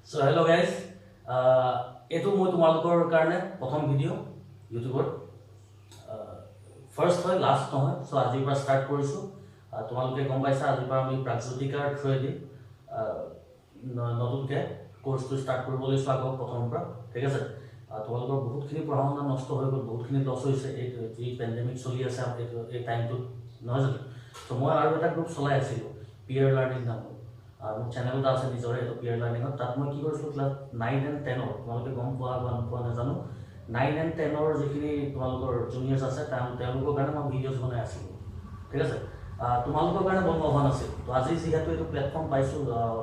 So hello guys, এইটো মই তোমালোকৰ কাৰণে প্ৰথম ভিডিঅ' ইউটিউবৰ ফাৰ্ষ্ট হয় লাষ্ট নহয়। সো আজিৰ পৰা ষ্টাৰ্ট কৰিছোঁ। তোমালোকে গম পাইছা আজিৰ পৰা আমি প্ৰাগজ্যোতিকাৰ থ্ৰুৱেদি নতুনকৈ কোৰ্চটো ষ্টাৰ্ট কৰিব লৈছোঁ আগৰ প্ৰথমৰ পৰা। ঠিক আছে, তোমালোকৰ বহুতখিনি পঢ়া শুনা নষ্ট হৈ গ'ল, বহুতখিনি লছ হৈছে এই যি পেণ্ডেমিক চলি আছে এই টাইমটোত, নহয় জানো? ত' মই আৰু এটা গ্ৰুপ চলাই আছিলোঁ পিয়াৰ লাৰ্ণিং নামৰ। মোৰ চেনেল এটা আছে নিজৰে, এইটো পিয়াৰ লাৰ্ণিঙত। তাত মই কি কৰিছিলোঁ ক্লাছ 9 and 10 তোমালোকে গম পোৱা বা নোপোৱা নাজানো, 9 and 10 যিখিনি তোমালোকৰ জুনিয়ৰ্ছ আছে তেওঁলোকৰ কাৰণে মই ভিডিঅ'জ বনাই আছিলোঁ। ঠিক আছে, তোমালোকৰ কাৰণে বনোৱা হোৱা নাছিল। তো আজি যিহেতু এইটো প্লেটফৰ্ম পাইছোঁ,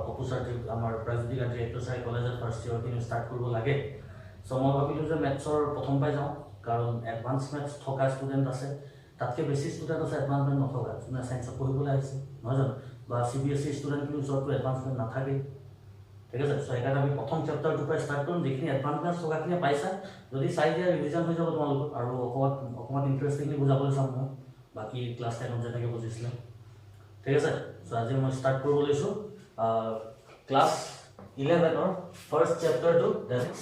অপৰচুনিটি আমাৰ প্ৰাগজ্যোতিক আৰু ডিৰেক্টৰ কলেজত ফাৰ্ষ্ট ইয়েৰখিনি ষ্টাৰ্ট কৰিব লাগে। চ' মই ভাবিলোঁ যে মেথছৰ প্ৰথম পাই যাওঁ, কাৰণ এডভান্স মেথছ থকা ষ্টুডেণ্ট আছে, তাতকৈ বেছি ষ্টুডেণ্ট আছে এডভান্স মেথছ নথকা, যোনে ছায়েন্সত পঢ়িবলৈ আহিছে, নহয় জানো? বা CBSE ষ্টুডেণ্টখিনি ওচৰতো এডভান্সমেণ্ট নাথাকেই। ঠিক আছে, চ' সেইকাৰণে আমি প্ৰথম চেপ্টাৰটোৰ পৰা ষ্টাৰ্ট কৰিম। যিখিনি এডভান্সমেণ্ট থকাখিনি পাইছা, যদি চাই দিয়া ৰিভিজন হৈ যাব তোমালোকৰ, আৰু অকণমান ইণ্টাৰেষ্টিংলি বুজাবলৈ চাম মই, বাকী ক্লাছ 10ত যেনেকৈ বুজিছিলে। ঠিক আছে, চ' আজি মই ষ্টাৰ্ট কৰিব লৈছোঁ ক্লাছ 11ৰ ফাৰ্ষ্ট চেপ্টাৰটো,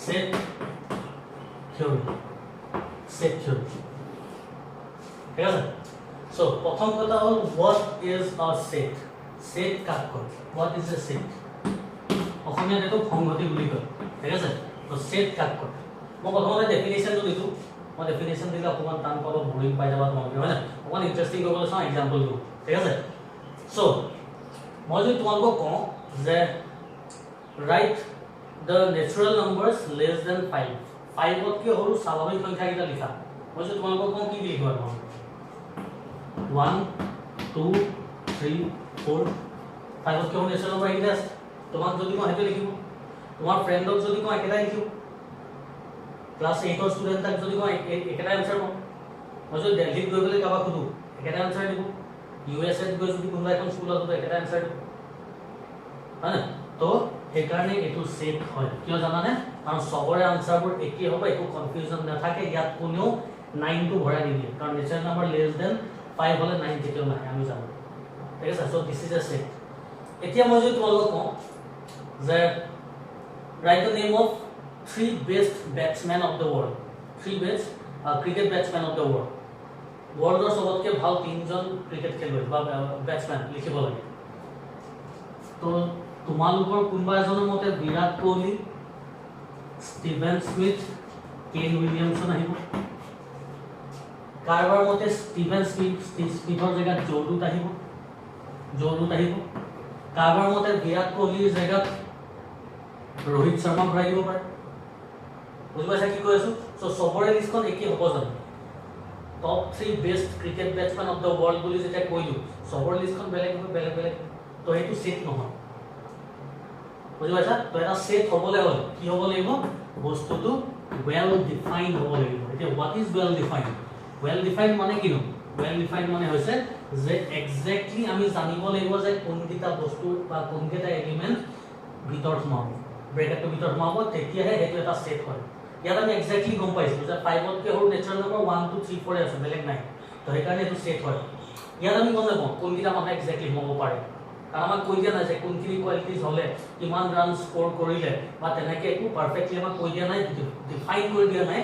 ছেট থিয়ৰী। ছেট থিয়ৰী, ঠিক আছে। চ' প্ৰথম কথা হ'ল what is a set. Set কাক কয়? What is a set? অসমীয়াত এইটো সংহতি বুলি কয়। ঠিক আছে, তো ছেট কাক কয়? মই প্ৰথমতে ডেফিনেশ্যনটো দিছোঁ। মই ডেফিনেশ্যন দিলে অকণমান টান পাব, বৰিং পাই যাবা তোমালোকে, হয় নাই? অকণমান ইণ্টাৰেষ্টিং কৰিবলৈ চাওঁ, এক্সাম্পল দিওঁ। ঠিক আছে, চ' মই যদি তোমালোকক কওঁ যে write the natural numbers less than 5, 5তকৈ সৰু স্বাভাৱিক সংখ্যাকেইটা লিখা। মই যদি তোমালোকক কওঁ কি লিখিব? 1 2 3 4 5তকৈ সৰু নেচাৰেল নাম্বাৰ এইকেইটা আছে। তোমাক যদি মই সেইটো লিখিব, তোমাৰ ফ্ৰেণ্ডক যদি কওঁ একেটাই লিখিব, ক্লাছ 8ৰ ষ্টুডেণ্টক যদি কওঁ একেটাই এনচাৰ পাওঁ। মই যদি দিল্লীত গৈ পেলাই কাৰোবাক সোধোঁ একেটাই এনচাৰ দিব, USA গৈ যদি কোনোবা এখন স্কুলত সোধোঁ একেটাই এনচাৰ দিব, হয় নাই? তো সেইকাৰণে এইটো ছেট হয়। কিয় জানানে? কাৰণ চবৰে আনচাৰবোৰ একেই হ'ব, একো কনফিউজন নাথাকে, ইয়াত কোনেও 9টো ভৰাই নিদিয়ে, কাৰণ নেচাৰেল নাম্বাৰ লেছ দেন 5 হ'লে 9 কেতিয়াও নাহে, আমি জানো। ঠিক আছে, চ' দিছ ইজ এ ছেট। এতিয়া মই যদি তোমালোকক কওঁ যে write the name of 3 best batsmen of the world, 3 best cricket batsmen of the world, ৱৰ্ল্ডৰ চবতকৈ ভাল 3জন ক্ৰিকেট খেলুৱৈ বা বেটছমেন লিখিব লাগে। তো তোমালোকৰ কোনোবা এজনৰ মতে Virat Kohli, Steven Smith, Kane Williamson আহিব। কাৰোবাৰ মতে ষ্টিভেন স্মিথৰ জেগাত জ'ৰুট আহিব। কাৰোবাৰ মতে বিৰাট কোহলিৰ জেগাত ৰোহিত শৰ্মা ভৰাই দিব পাৰে। বুজি পাইছা কি কৈ আছো? চ' চবৰে লিষ্টখন একেই হ'ব জানো? Top 3 best cricket batsmen of the world বুলি যেতিয়া কৈ দিওঁ, চবৰে লিষ্টখন বেলেগ হ'ব, বেলেগ বেলেগ। তো সেইটো ছেট নহয়, বুজি পাইছা? তো এটা ছেট হ'বলৈ হ'লে কি হ'ব লাগিব? বস্তুটো ৱেল ডিফাইন হ'ব লাগিব। এতিয়া what is well define? Well define মানে কিনো? ৱেল ডিফাইন মানে হৈছে যে একজেক্টলি আমি জানিব লাগিব যে কোনকেইটা বস্তু বা কোনকেইটা এলিমেণ্ট ভিতৰত সোমাব, ব্ৰেকেটটোৰ ভিতৰত সোমাব, তেতিয়াহে সেইটো এটা ছেট হয়। ইয়াত আমি একজেক্টলি গম পাইছোঁ যে 5তকৈ সৰু নেচাৰেল নাম্বাৰ 1 2 3 4 আছে, বেলেগ নাই। তো সেইকাৰণে এইটো ছেট হয়। ইয়াত আমি গম নাপাওঁ কোনকেইটা মানুহে একজেক্টলি সোমাব পাৰে, কাৰণ আমাক কৈ দিয়া নাই যে কোনখিনি কোৱালিটিজ হ'লে কিমান ৰান স্ক'ৰ কৰিলে, বা তেনেকৈ একো পাৰফেক্টলি আমাক কৈ দিয়া নাই, ডিফাইন কৰি দিয়া নাই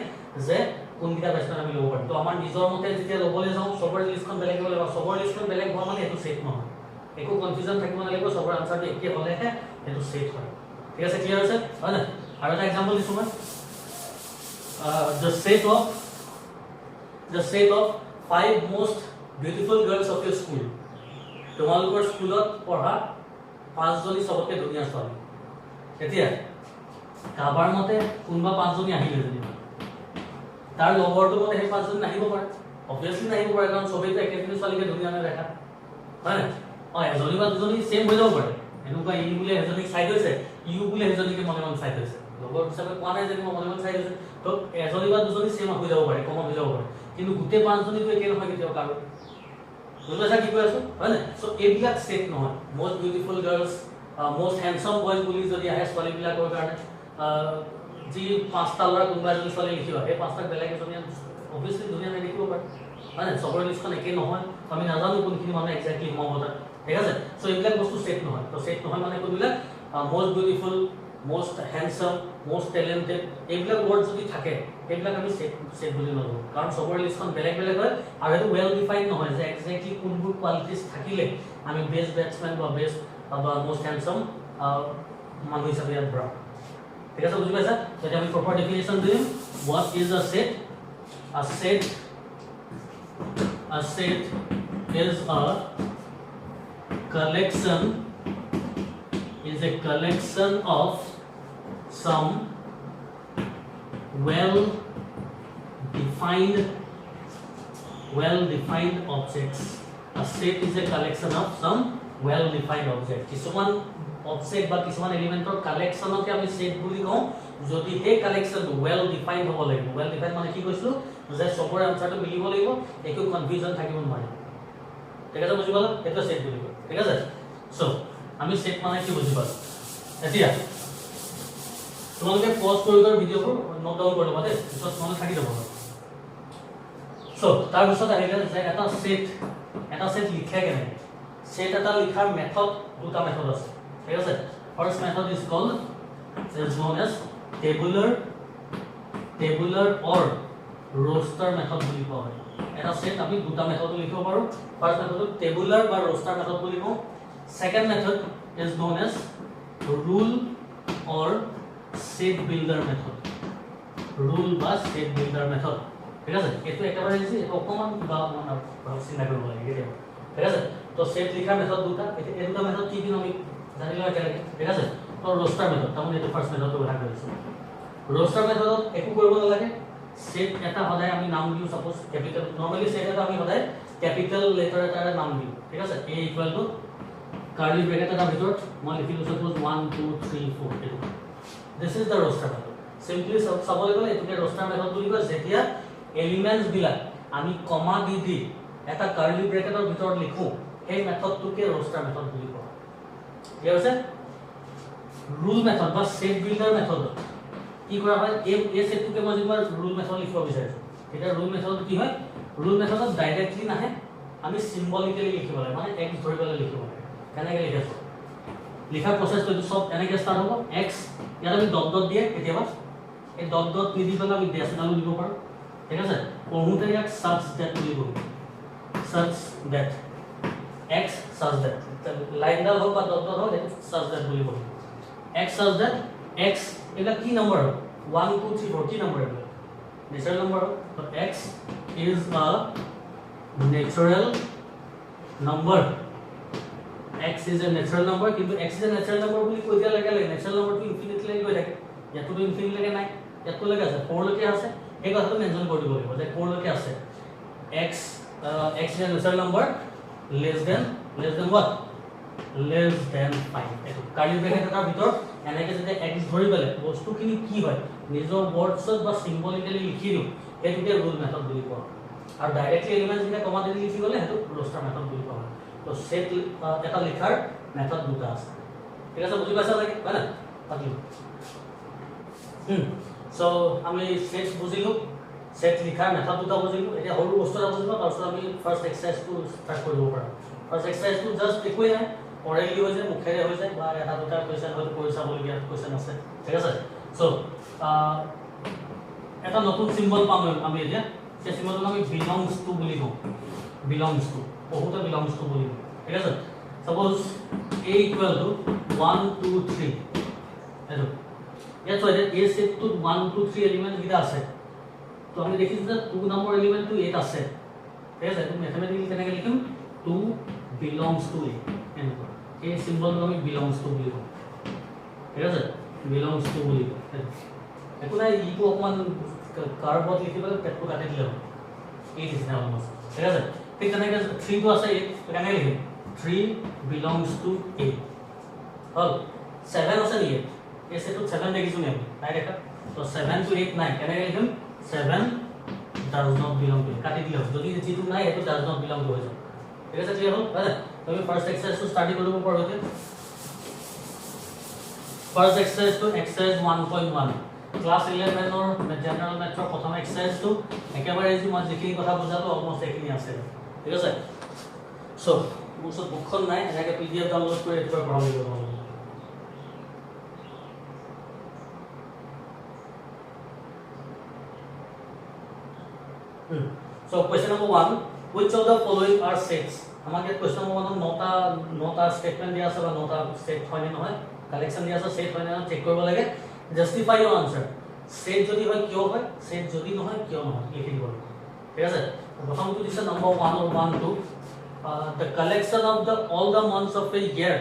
যে কোনকেইটা বেটছমেন আমি ল'ব পাৰিম। তো আমাৰ নিজৰ মতে যেতিয়া ল'বলৈ যাওঁ চবৰে লিষ্টখন বেলেগ হ'ব লাগিব। চবৰে লিষ্টখন বেলেগ হোৱা মানে এইটো ছেট নহয়, একো কনফিউজন থাকিব নালাগিব, চবৰে আনচাৰটো একে হ'লেহে সেইটো ছেট হয়। ঠিক আছে, ক্লিয়াৰ হৈছে, হয় নাই? আৰু এটা এক্সাম্পল দিছোঁ মই, the set of 5 most beautiful girls of your school. তোমালোকৰ স্কুলত পঢ়া 5জনী চবতকৈ ধুনীয়া ছোৱালী। এতিয়া কাৰোবাৰ মতে কোনোবা 5জনী আহিলে, যেনিবা তাৰ লগৰটোৰ মতে সেই 5জনী নাহিব পাৰে, অবভিয়াছলি নাহিব পাৰে, কাৰণ চবেইতো একেজনী ছোৱালীকে ধুনীয়া নেদেখা, হয় নাই? এজনী বা দুজনী ছেম হৈ যাব পাৰে, এনেকুৱা ই বোলে এজনীক চাই থৈছে, ইউ বোলে এজনীকে মনে মনে চাই থৈছে, লগৰ হিচাপে কোৱা নাই যে মই মনে মনে চাই থৈছে। তো এজনী বা দুজনী ছেম হৈ যাব পাৰে, কমন হৈ যাব পাৰে, কিন্তু গোটেই 5জনীটো একে নহয় কেতিয়াও কাৰো। বুজি পাইছা কি কৈ আছো, হয় নাই? চ' এইবিলাক ছেট নহয়। Most beautiful girls, most handsome boys বুলি যদি আহে ছোৱালীবিলাকৰ কাৰণে, যি 5টা ল'ৰা কোনোবা এজনী ছোৱালী লিখিব, সেই 5টাক বেলেগ এজনী অবভিয়াছলি ধুনীয়া নেদেখিব পাৰে, হয় নাই? চবৰে লিষ্টখন একেই নহয়, আমি নাজানো কোনখিনি মানুহ একজেক্টলি সোমাব তাত। ঠিক আছে, চ' এইবিলাক বস্তু ছেট নহয়। তো ছেট নহয় মানে কোনবিলাক? Most beautiful most handsome, most talented, এইবিলাক ৱৰ্ড যদি থাকে এইবিলাক আমি সেট বুলি নলওঁ কাৰণ সবৰ লিষ্টখন বেলেগ বেলেগ হয় আৰু এটা ওয়েল ডিফাইন্ড নহয় যে এক্স্যাক্টলি কোনবোৰ কোৱালিটিজ থাকিলে আমি বেস্ট ব্যাটসম্যান বা বেস্ট বা মোস্ট হ্যান্ডসাম মানুহ হিচাপে ইয়াত ধৰা ঠিক আছে বুজি পাইছা তেতিয়া আমি প্ৰপাৰ ডেফিনেশ্যন দিম what is a set is a collection of some well defined objects. A set is a collection of some well defined objects. কিছুমান object বা কিছুমান এলিমেন্টৰ কালেকশনকে আমি সেট বুলি কওঁ যদি এই কালেকশনটো well defined হ'ব লাগিব well defined মানে কি কৈছো যে সবৰ আনসাৰটো মিলিব লাগিব একো কনফিউজন থাকিব নোৱাৰে ঠিক আছে বুজি পালা এটা সেট বুলি কয় ঠিক আছে সো আমি সেট মানে কি বুজি পালো এতিয়া তোমালোকে পজ কৰি ভিডিঅ'বোৰ নোট ডাউন কৰি ল'বা দেই পিছত মনত থাকি যাব সো তাৰ পিছত আহিলে যে এটা সেট লিখে কেনে সেট এটা লিখাৰ মেথড দুটা মেথড আছে ঠিক আছে first method is called is known as tabular or roster method বুলি কোৱা হয় এটা সেট আমি দুটা মেথড লিখিব পাৰো ফাৰ্স্ট মেথড tabular বা roster method বুলি কওঁ second method is known as rule or set builder method rule বা set builder method ঠিক আছে এটো একেবাৰে ইজি এটো অকমান কিবা মানে চিন্তা কৰিব লাগে ঠিক আছে তো সেট লিখাৰ মেথড দুটা এই দুটা মেথড কি কি আমি জানিলো একেলগে ঠিক আছে তো roster method তাহলে এটো ফার্স্ট মেথডটো কথা কৈছো roster মেথডত একো কৰিব নালাগে সেট এটা সদায় আমি নাম দিও সাপোজ ক্যাপিটাল নৰমালি সেট এটা আমি সদায় ক্যাপিটাল লেটাৰ এটাৰ নাম দিও ঠিক আছে a equal to curly bracket এটাৰ ভিতৰত মই লিখিলো সাপোজ 1 2 3 4 এটো this is the roster method simply চাবলৈ গ'লে এটোকে roster method বুলি কয় যেতিয়া এলিমেন্টস বিলাক আমি কমা দি এটা কার্লি ব্ৰ্যাকেটৰ ভিতৰত লিখো এই মেথডটোকে roster method বুলি কয় ক্লিয়াৰ আছে rule method বা set builder method কি কৰা হয় এই সেটটোকে মই যেনিবা rule method লিখিব বিচাৰিছো এটা rule method কি হয় rule method ডাইৰেক্টলি নাহে আমি সিম্বলিক্যালি লিখিব লাগে মানে x ধৰি পেলাই লিখিব লাগে কেনেকৈ লিখিছো লিখাৰ প্ৰসেসটো সব এনেকৈ স্টাৰ্ট হ'ব x ইয়াত আমি ডট ডট দিয়ে কেতিয়াবা এই ডট ডট নিদি পেলাই আমি ডেসিমাল দিব পাৰো ঠিক আছে পঢ়োতে ইয়াক such that বুলি কওঁ such that x such that লাইনডাল হোক বা ডট ডট হোক এটা such that বুলি কওঁ x such that x এটা কি নাম্বার 1 2 3 4 কি নাম্বার এটা ন্যাচারাল নাম্বার তো x is a natural number x is a natural number কিন্তু x is a natural number বুলি কৈ দিয়া লাগে natural number to infinity লৈকে গৈ থাকে ইয়াতো infinity লৈকে নাই ইয়াতো লৈকে আছে 4 লৈকে আছে এই কথাটো মেনশন কৰি দিব লাগিব যে 4 লৈকে আছে x is a natural number less than what less than 5 এটো কার্লি ব্র্যাকেট এটাৰ ভিতৰত এনেকে যদি x ধৰি পেলে বস্তুখিনি কি হয় নিজৰ ওয়াৰ্ডছত বা সিম্বলিক্যালি লিখি দিও এটোকে ৰুল মেথড বুলি কোৱা আৰু ডাইৰেক্টলি এলিমেন্টস কিটা কমা দি লিখি গলে হেতু roster মেথড বুলি কোৱা তো সেট এটা লিখাৰ মেথড দুটা আছে ঠিক আছে বুজি পাইছা লাগে হয় না পাতিলো সো আমি সেট বুজিলো সেট লিখাৰ মেথড দুটা বুজিলো এতিয়া হৰু বস্তু এটা বুজিলো তাৰপিছত আমি ফাৰ্স্ট এক্সাৰসাইজটো স্টাৰ্ট কৰিব পাৰো ফাৰ্স্ট এক্সাৰসাইজটো জাস্ট একোই নাই অৰেলি হৈ যায় মুখেৰে হৈ যায় বা এটা দুটা কোৱেশ্চন হয়তো কৰি চাবলগীয়া কোৱেশ্চন আছে ঠিক আছে সো এটা নতুন সিম্বল পাম আমি এতিয়া সেই সিম্বলটো আমি belongs to বুলি কওঁ belongs to বহুতে belongs to বুলি কওঁ ঠিক আছে সাপোজ a ইকুয়াল টু 1 2 3 এটো ইয়াত হয় যে a সেটটো 1 2 3 এলিমেন্ট কিটা আছে তো আমি দেখিছো যে 2 নম্বৰ এলিমেন্টটো 8 আছে ঠিক আছে তো ম্যাথমেটিক্যালি কেনেকৈ লিখিম 2 belongs to a এনেকুৱা এই সিম্বলটো আমি belongs to বুলি কওঁ ঠিক আছে belongs to বুলি কওঁ একো নাই ইটো অকমান কাৰ্ভত লিখিবলৈ পেটটো কাটি দিলে হ'ব এই দিছে অলমোস্ট ঠিক আছে ঠিক তেনেকৈ 3 টো আছে তো কেনেকৈ লিখিম 3 belongs to a হল 7 আছে নি এই সেটটো 7 দেখিছো নি নাই দেখা তো 7 to 8 নাই কেনেকৈ লিখিম 7 does not belong to কাটি দিলে হ'ব যদি যেটো নাই এটো does not belong to হৈ যাব ঠিক আছে ক্লিয়াৰ হ'ল হয় তুমি ফাৰ্স্ট এক্সাৰসাইজ টু স্টাডি কৰিব পাৰো এতিয়া first exercise to exercise 1.1 class 11 or general ম্যাথৰ প্ৰথম এক্সাৰসাইজ টু একেবাৰে যি মই যিখিনি কথা বুজালো অলমোস্ট এখিনি আছে ঠিক আছে সো মোৰ বুকখন নাই এনেকৈ পিডিএফ ডাউনলোড কৰি এটোৰ পৰা পঢ়াব লাগিব So question number 1, which of the following are sets? আমাকে question number 1 নটা স্টেটমেন্ট দিয়া আছে বা নটা সেট হয় নে নহয় কালেকশন দিয়া আছে সেট হয় না চেক কৰিব লাগে জাস্টিফাই ইওর আনসার সেট যদি হয় কিয় হয় সেট যদি নহয় কিয় নহয় লিখি দিব ঠিক আছে প্ৰথমটো দিছে number 1 or 1 2 the collection of the all the months of a year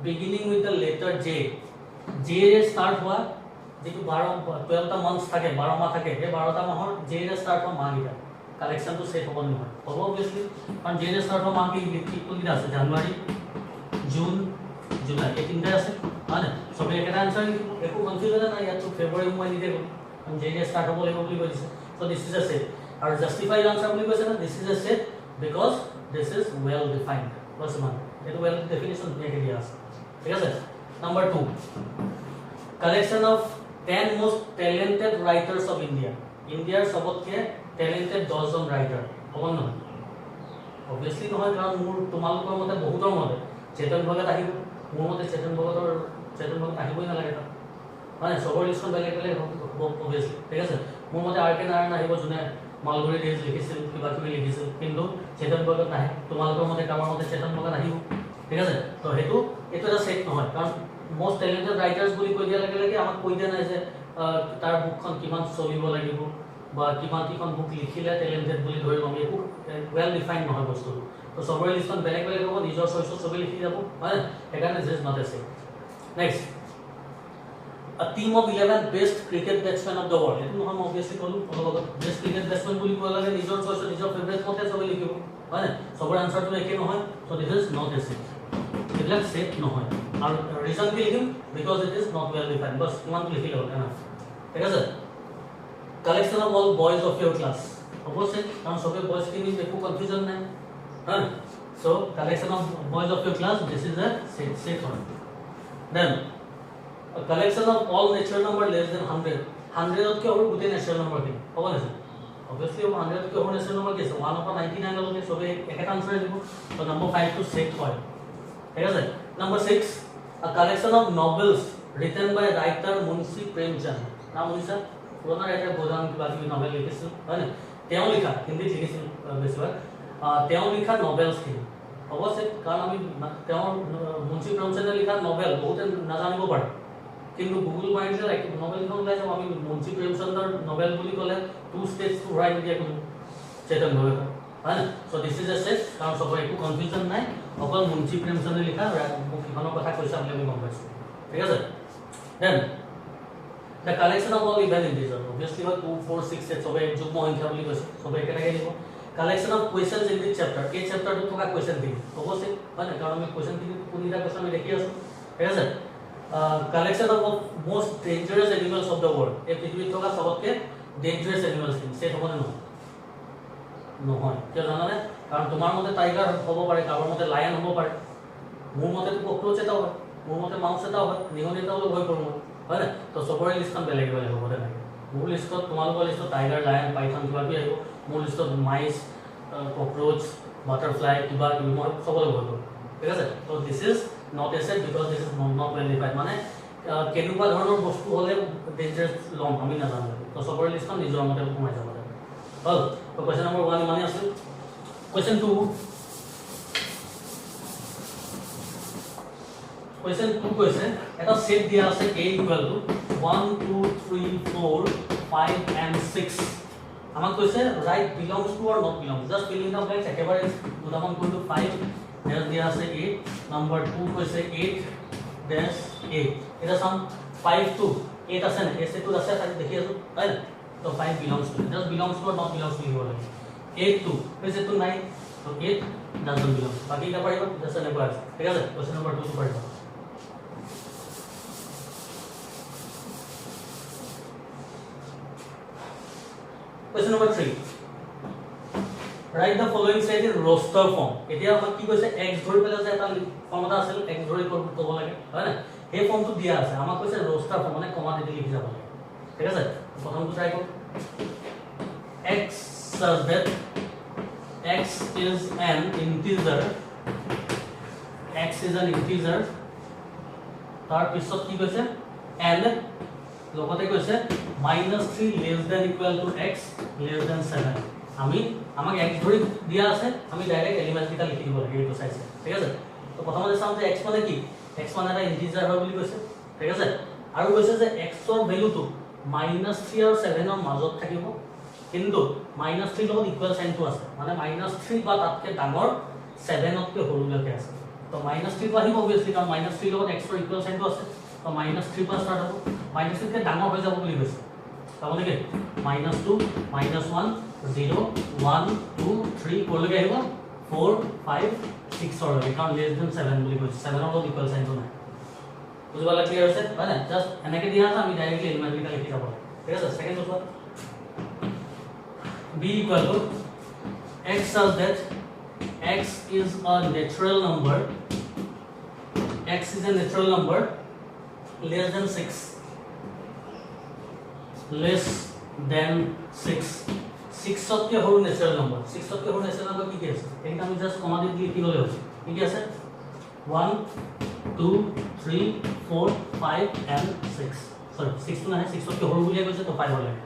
beginning with the letter J J ৰে স্টাৰ্ট হোৱা যেটো 12 টা মান্থস থাকে 12 মাহ থাকে এই 12 টা মাহৰ J ৰে স্টাৰ্ট হোৱা মাহগিটা কালেকশন তো সেট হ'ব নহয় হ'ব অবভিয়াসলি কাৰণ J ৰে স্টাৰ্ট হোৱা মাহ কি কোনটা আছে জানুৱাৰী জুন জুলাই এই তিনটা আছে হয় না সবে একটা আনসাৰ একো কনফিউজন নাই ইয়াত ফেব্ৰুৱাৰী মই নিদে কাৰণ J ৰে স্টার্ট হ'ব লাগিব বুলি কৈছে so this is a set আৰু জাস্টিফাইড আনসার বুলি কৈছে না this is a set because this is well defined বস মান এটা well definition দেখে দিয়া আছে ঠিক আছে number 2 collection of 10 most talented writers of India Indiaৰ সবতকে talented 10 জন ৰাইটাৰ হ'ব নহয় obviously নহয় কাৰণ মোৰ তোমালোকৰ মতে বহুতৰ মতে চেতন ভগত আহিব মোৰ মতে চেতন ভগত আহিবই না লাগে মানে সবৰ লিষ্টখন বেলেগ বেলেগ হ'ব obviously ঠিক আছে মোৰ মতে আৰ কে নাৰায়ণ আহিব জুনে মালগুৰি ডেজ লিখিছিল কিবা কিবি লিখিছিল কিন্তু চেতন ভগত নাহে তোমালোকৰ মতে কামৰ মতে চেতন ভগত আহিব ঠিক আছে তো হেতু এটা সেট নহয় কাৰণ মোস্ট টেলেন্টেড ৰাইটাৰ্স বুলি কৈ দিয়া লাগে আমাক কৈ দিয়া নাই যে তাৰ বুকখন কিমান চলিব লাগিব বা কিমান কিখন বুক লিখিলে টেলেন্টেড বুলি ধৰি আমি একো ওয়েল ডিফাইন্ড নহয় বস্তুটো তো সবৰে লিষ্টখন বেলেগ বেলেগ হ'ব নিজৰ চইছ সবে লিখি যাব হয় সেইকাৰণে this not a set next a team of 11 best cricket batsmen of the world এটো নহয় obviously কলো অলপ বেস্ট ক্রিকেট ব্যাটসম্যান বুলি কোৱা লাগে নিজৰ চইছ নিজৰ ফেভাৰিট মতে সবে লিখিব হয় সবৰ আনসাৰটো একে নহয় so this is not a set এবিলাক সেট নহয় আৰু ৰিজন কি লিখিম because it is not well defined বস কিমান লিখি লও এনাফ ঠিক আছে collection of all boys of your class অবশ্যই কারণ সবে বয়স কি নিয়ে একো কনফিউজন নাই হ্যাঁ so collection of boys of your class this is a set one then a collection of all natural number less than 100 ত কি হ'ব গোটে natural number কি হ'ব না obviously 100 ত কি হ'ব natural number কি আছে 1 over 99 লকে সবে একটা আনসার দিব তো নাম্বার 5 to set হয় ঠিক আছে number 6 a collection of novels written by writer Munshi Premchand নাম শুনিছা পুরোনো রাইটার গোদাম কিবা কিবি নভেল লিখিছিল হয় না তেওঁ লিখা হিন্দীত লিখিছিল বেছিভাগ তেওঁ লিখা নভেলস খিনি অৱশ্যে কাৰণ আমি তেওঁ মুন্সী প্ৰেমচন্দে লিখা নভেল বহুতে নাজানিব পাৰে কিন্তু গুগল মাৰিলে লাইক নভেলখন ওলাই যাব আমি মুন্সী প্ৰেমচন্দৰ নভেল বুলি ক'লে টু স্টেজ ঘূৰাই নিদিয়া কোনো চেতন ভগত হয় না so this is a set কাৰণ সবৰ একো কনফিউজন নাই অকল মুন্সী প্ৰেমচন্দে লিখা মোক কিখনৰ কথা কৈছে আমি গম পাইছো ঠিক আছে then the collection of all even integers obviously 2 4 6 8 সবে যুগ্ম সংখ্যা বুলি কৈছে সবে একেটাকে দিব collection of questions in this chapter এই চ্যাপ্টারটো থকা কোয়েশ্চন দিম অবশ্যই মানে কারণ আমি কোয়েশ্চন দিম কোনটা কোয়েশ্চন আমি দেখি আছো ঠিক আছে collection of most dangerous animals of the world এই পৃথিবীত থকা সবতকে dangerous animals কি সেট হ'ব না নহয় কিয় জানানে কাৰণ তোমাৰ মতে টাইগাৰ হ'ব পাৰে কাৰোবাৰ মতে লায়ন হ'ব পাৰে মোৰ মতে তো ককৰোচ এটা হয় মোৰ মতে মাউস এটা হয় নিগনি এটা ভয় কৰোঁ হয় না তো সবৰে লিষ্টখন বেলেগ বেলেগ হ'ব না মোৰ লিষ্টত তোমালোকৰ লিষ্টত টাইগাৰ লায়ন পাইথন কিবা কি আহিব মোৰ লিষ্টত মাইস ককৰোচ বাটাৰফ্লাই কিবা কিবি মই সবলে ভয় কৰোঁ ঠিক আছে তো this is not a set because this is not well defined মানে কেনেকুৱা ধৰণৰ বস্তু হলে ডেঞ্জাৰাস লং আমি নাজানো তো সবৰে লিষ্টখন নিজৰ মতে সোমাই যাব লাগে হল তো কোৱেশ্চন নম্বৰ 1 মানে আছে কোৱেশ্চন 2 Question 2 question এটা সেট দিয়া আছে a equal to 1 2 3 4 5 and 6 আমাক কৈছে right belongs to or not belongs just fill in the blanks একেবাৰে দুটামান কোন to 5 দেন দিয়া আছে 8 নাম্বার 2 কৈছে 8 dash 8 এটা সাম 5 to 8 আছে না এসে তো আছে তাই দেখি আছো তাই তো 5 belongs to just belongs to or not belongs to লিখিব লাগে 8 to কৈছে তো 9 তো 8 doesn't belong বাকি এটা পাৰিব just এনেকুৱা আছে ঠিক আছে কোৱেশ্চন নম্বৰ 2 পাৰিব Question number 3. Write the following set in roster form. এতিয়া আমাক কি কৈছে x ধৰি পেলাই যে এটা ফৰ্ম এটা আছিল x ধৰি ক'ব লাগে হয় না এই ফৰ্মটো দিয়া আছে আমাক কৈছে roster form মানে কমা দি লিখি যাব লাগে ঠিক আছে প্ৰথমটো ট্ৰাই কৰো x such that x is an integer তাৰ পিছত কি কৈছে and লগতে কৈছে -3 less than equal to x less than 7 আমি আমাক x ধৰি দিয়া আছে আমি ডাইৰেক্ট এলিমেন্ট কিটা লিখি দিব লাগে এইটো চাইছে ঠিক আছে তো প্ৰথমতে চাওঁ যে x মানে কি x মানে এটা ইন্টিজাৰ হয় বুলি কৈছে ঠিক আছে আৰু কৈছে যে x ৰ ভ্যালুটো -3 আৰু 7 ৰ মাজত থাকিব কিন্তু -3 লগত ইকুৱেল সাইনটো আছে মানে -3 বা তাতকৈ ডাঙৰ 7 তকৈ সৰুলৈকে আছে তো -3 আহিব অবিয়াসলি কাৰণ -3 লগত x ৰ ইকুৱেল সাইনটো আছে তো -3 পৰা ষ্টাৰ্ট হ'ব -3 কে ডাঙৰ হৈ যাব বুলি কৈছে তাহলে কি -2 -1 0 1 2 3 কলৈকে আহিব 4 5 6 অৰ লাগে কাৰণ লেছ দেন 7 বুলি কৈছে 7 ৰ লগত ইকুৱেল সাইনটো নাই বুজিবালা ক্লিয়াৰ আছে হয় না জাস্ট এনেকে দিয়া আছে আমি ডাইৰেক্টলি এলিমেন্ট কিটা লিখি যাব ঠিক আছে second question b equal to x such that x is a natural number x is a natural number less than 6 less than 6 6 তকৈ সৰু natural number 6 তকৈ সৰু natural number কি আছে এটা আমি জাস্ট কমা দি লিখি ললে হৈছে কি আছে 1 2 3 4 5 and 6 sorry 6 তো নাই 6 তকৈ সৰু বুলি কৈছে তো 5 লাগে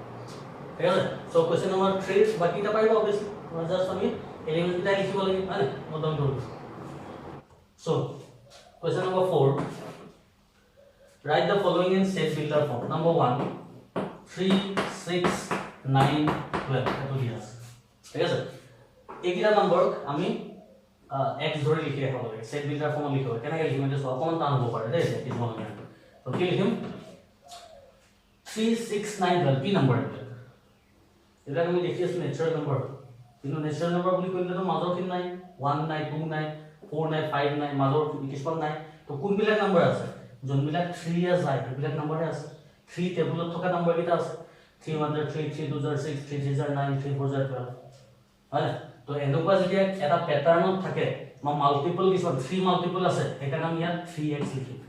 ঠিক আছে সো কোৱেশ্চন নম্বৰ 3 বাকিটা পাৰিব অবভিয়াসলি আমৰা জাস্ট আমি এলিমেন্ট কিটা লিখিব লাগে মানে মডন কৰো so question number 4 write the following in set builder form number 1 3 6 9 12 এটো দিয়া আছে ঠিক আছে এইকিটা নম্বৰ আমি x ধৰি লিখি ৰাখিব লাগে set builder form লিখিব কেনেকৈ লিখিম এটা অকমান টান হ'ব পাৰে দেই কি মন নাই তো কি লিখিম 3 6 9 12 কি নম্বৰ এটা আমি দেখি আছো নেচাৰেল নম্বৰ কিন্তু নেচাৰেল নম্বৰ বুলি কইলে তো মাজৰ কিন নাই 1 নাই 2 নাই 4 নাই 5 নাই মাজৰ কিছুমান নাই তো কোনবিলাক নম্বৰ আছে যোনবিলাক 3 আছে এইবিলাক নম্বৰে আছে 3 টেবুলত থকা নম্বৰ কিটা আছে 3 1 3 3 2 6 3 3 9 3 4 12 হয় তো এনেকুৱা যেতিয়া এটা প্যাটাৰ্নত থাকে মা মাল্টিপল কিছু 3 মাল্টিপল আছে এটা নাম ইয়াত 3x লিখিম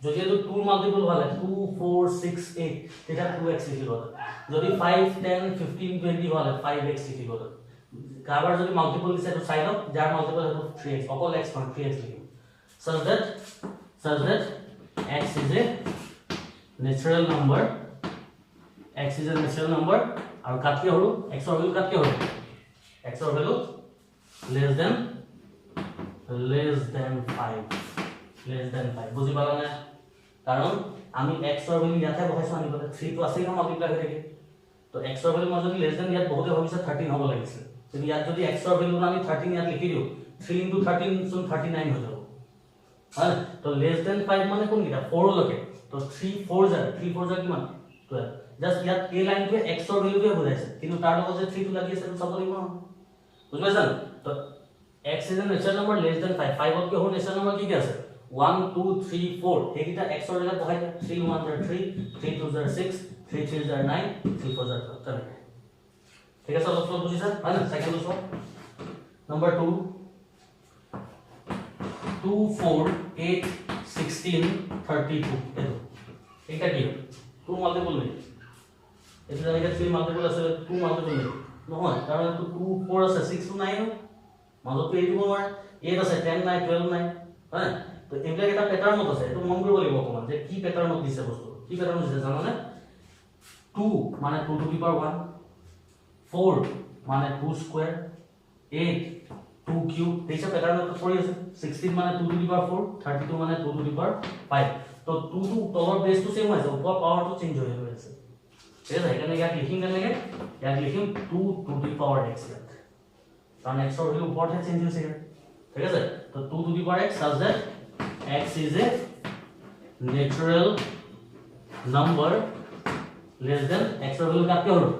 যদি এটো 2 মাল্টিপল হলে 2 4 6 8 এটা 2x লিখিব যদি 5 10 15 20 হলে 5x লিখিব কারবার যদি মাল্টিপল দিছে তো সাইড অফ যার মাল্টিপল হলো 3x অকল x মানে 3x লিখিম such that x is a natural number আর কাটকে হলো x এর ভ্যালু কাটকে হলো x এর ভ্যালু less than 5 বুঝি পালা না কারণ আমি x এর ভ্যালু ইয়াতে বহাইছো আনি বলে 3 তো আছেই না মাল্টিপ্লাই হৈ থাকে তো x এর ভ্যালু যদি লেস দেন ইয়াত বহুতে ভাবিছে 13 হ'ব লাগিছিল যদি ইয়াত যদি x এর ভ্যালু আমি 13 ইয়াত লিখি দিও 3 * 13 সমান 39 হৈ যাব হ্যাঁ তো লেস দেন 5 মানে কোন কিটা 4 লকে তো 3 4 যা কিমান 12 জাস্ট ইয়াত এই লাইনটো x এর ভ্যালুকে বুঝাইছে কিন্তু তার লগত যে 3 টো লাগি আছে তো চাব লাগিব বুঝাইছান তো x is a natural number less than 5 5 অতকে hall natural number কি কি আছে 1 2 3 4 এইটা x এর জায়গা বহাই 3 1 3 3 2 6 3 3 9 3 4 12 ঠিক আছে অলপ বুঝিছা হয় না সেকেন্ড কোশ্চেন নাম্বার 2 2 4 8 16 32 এটা কি 2 মাল্টিপল নেই এটা জায়গা 3 মাল্টিপল আছে 2 মাল্টিপল নেই নহয় কারণ তো 2 4 আছে 6 to 9 মাজত তো এইটো নহয় 8 আছে 10 নাই 12 নাই হ্যাঁ তো এইবিলাক এটা প্যাটাৰ্ন মত আছে এটো মন কৰিব লাগিব অকমান যে কি প্যাটাৰ্নত দিছে বস্তু কি প্যাটাৰ্ন দিছে জানানে 2 মানে 2 to the power 1 4 মানে 2 স্কয়ার 8 2 কিউব এইসব প্যাটার্নত পড়ি আছে 16 মানে 2 to the power 4 32 মানে 2 to the power 5 তো 2 to তলৰ বেস তো সেম আছে উপৰ পাৱাৰ তো চেঞ্জ হৈ আছে ঠিক আছে এখানে ইয়াত লিখিম কেনেকে ইয়াত লিখিম 2 to the power x কারণ x এর ভ্যালু উপৰ চেঞ্জ হৈছে ঠিক আছে তো 2 to the power x such that x is a natural number less than x এর ভ্যালু কাটকে হলো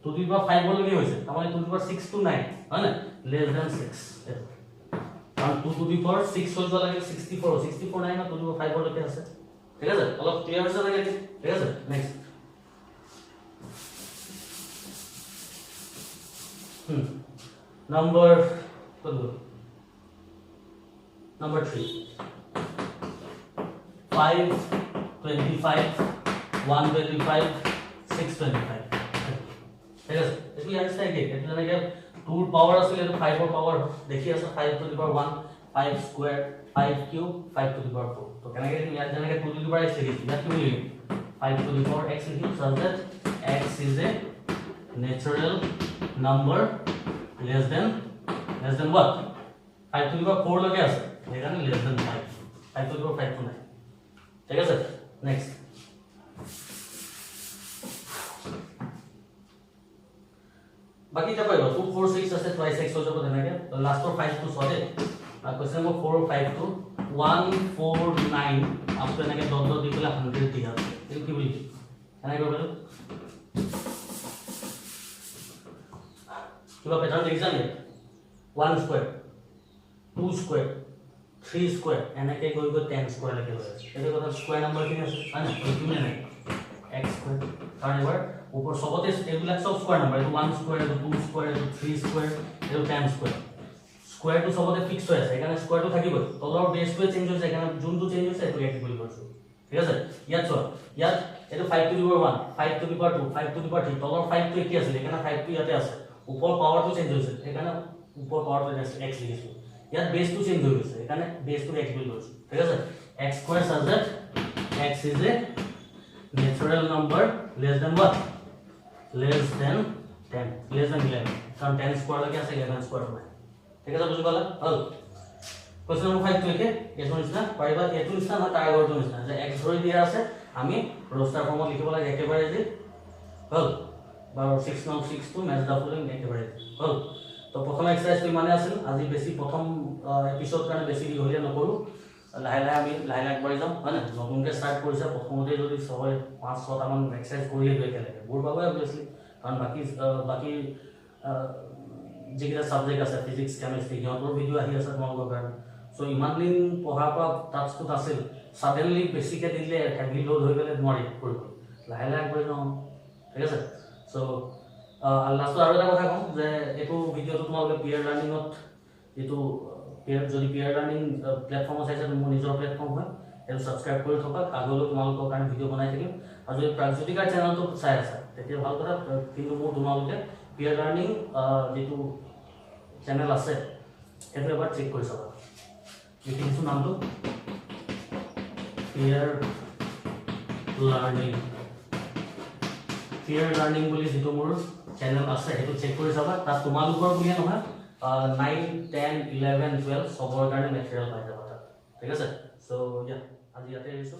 2 to the power 5 বলে কি হইছে তাহলে 2 to the power 6 to 9 হয় না less than 6 কারণ 2 to the power 6 হইবা লাগে 64 নাই না 2 to the power 5 বলে আছে ঠিক আছে অলপ ক্লিয়ার হইছে লাগে ঠিক আছে নেক্সট number 3 5 25 125 625 ঠিক আছে এটো ইয়াৰছে কি এটো জানেকে 2 পাৱাৰ আছে এটো 5 ৰ পাৱাৰ দেখি আছে 5 to the power 1 5 square 5 cube 5 to the power 4 তো কেনেকে ইয়াত জানেকে 2 to the power x লিখি ইয়াত কি লিখি 5 to the power x লিখি such that x is a natural number less than what 5 to the power 4 লগে আছে এখানে less than 5 5 to the power 5 তো নাই ঠিক আছে নেক্সট বাকি টা পাইবা 2 4 6 আছে twice x হৈ যাব তেনেকে লাষ্টৰ 5 টো সৰে আৰু কোৱেশ্চন নম্বৰ 4 আৰু 5 টো 149 আপটো এনেকে ডট ডট দি পেলে 100 দিয়া আছে এই কি বুলি এনেকে কৰিব কিবা পেটাৰ্ণ দেখিছা নে 1 স্কয়াৰ 2 স্কয়াৰ 3 স্কয়াৰ এনেকে গৈ গৈ 10 স্কয়াৰ লৈকে হৈ আছে এটা কথা স্কয়াৰ নম্বৰ কি আছে হয় না এইটো নাই x স্কয়াৰ কাৰণ এবাৰ উপৰ সবতে এগুলা সব স্কয়াৰ নম্বৰ এটো 1 স্কয়াৰ এটো 2 স্কয়াৰ এটো 3 স্কয়াৰ এটো 10 স্কয়াৰ স্কয়াৰ টু সবতে ফিক্স হৈ আছে এখানে স্কয়াৰ টু থাকিব তলৰ বেসটো চেঞ্জ হৈছে এখানে যোনটো চেঞ্জ হৈছে এটো এক বুলি কৰিছো ঠিক আছে ইয়াত চোৱা ইয়াত এটো 5 to the power 1 5 to the power 2 5 to the power 3 তলৰ 5 টো কি আছে এখানে 5 টো ইয়াতে আছে উপৰ পাৱাৰটো চেঞ্জ হৈছে এখানে উপৰ পাৱাৰটো x লিখিছো ইয়াত বেসটো চেঞ্জ হৈ গৈছে এখানে বেসটো x বুলি কৰিছো ঠিক আছে x square such that x is a natural number less than what less than 10 less than 11 কারণ 10 স্কয়ার লাগে আছে 11 স্কয়ার হয় ঠিক আছে বুঝি পালা হল কোশ্চেন নম্বৰ 5 টো এটো নিছনা পাইবা এটো নিছনা না তাৰ আগৰটো নিছনা যে x ধৰি দিয়া আছে আমি ৰোস্টাৰ ফৰ্মত লিখিব লাগে একেবাৰে যে হল বা 6 নাও 6 টু ম্যাচ দা ফলোইং একেবাৰে হল তো প্ৰথম এক্সাৰসাইজটো মানে আছিল আজি বেছি প্ৰথম এপিসোড কাৰণে বেছি দীঘলীয়া নকৰো লাহে লাহে আমি লাহে লাহে আগবাঢ়ি যাম হয় না নতুনকৈ ষ্টাৰ্ট কৰিছে প্ৰথমতে যদি সবাই 5-6টা মান এক্সাৰসাইজ কৰিয়ে গৈ একেলগে বোৰ পাবই অবভিয়াছলি কাৰণ বাকি যিকেইটা সাবজেক্ট আছে ফিজিক্স কেমিষ্ট্ৰি সিহঁতৰ ভিডিঅ' আহি আছে তোমালোকৰ কাৰণে সো ইমান দিন পঢ়াৰ পৰা টাস্কটো আছিল সাডেনলি বেছিকে দিলে হেভি লোড হৈ গ'লে নোৱাৰি কৰিব লাহে লাহে আগবাঢ়ি যাম ঠিক আছে সো লাষ্টত আৰু এটা কথা কওঁ যে এইটো ভিডিঅ'টো তোমালোকে পিয়াৰ লাৰ্ণিঙত এইটো যদি পিয়াৰ লাৰ্ণিং প্লেটফৰ্মত চাইছে মোৰ নিজৰ প্লেটফৰ্ম হয় এইটো ছাবস্ক্ৰাইব কৰি থকা আগলৈ তোমালোকৰ কাৰণে ভিডিঅ' বনাই থাকিম আৰু যদি প্ৰাগজ্যোতিকাৰ চেনেলটো চাই আছা তেতিয়া ভাল কথা কিন্তু মোৰ তোমালোকে পিয়াৰ লাৰ্ণিং যেটো চেনেল আছে সেইটো এবাৰ চেক কৰি চাবা লিখিছো নামটো পিয়াৰ লাৰ্ণিং বুলি যেটো মোৰ চেনেল আছে সেইটো চেক কৰি চাবা তাত তোমালোকৰ বুলিয়ে নহয় 9 10 11 12 সবৰ কাৰণে মেটেৰিয়েল পাই যাবা ঠিক আছে সো আজি ইয়াতে আহিছো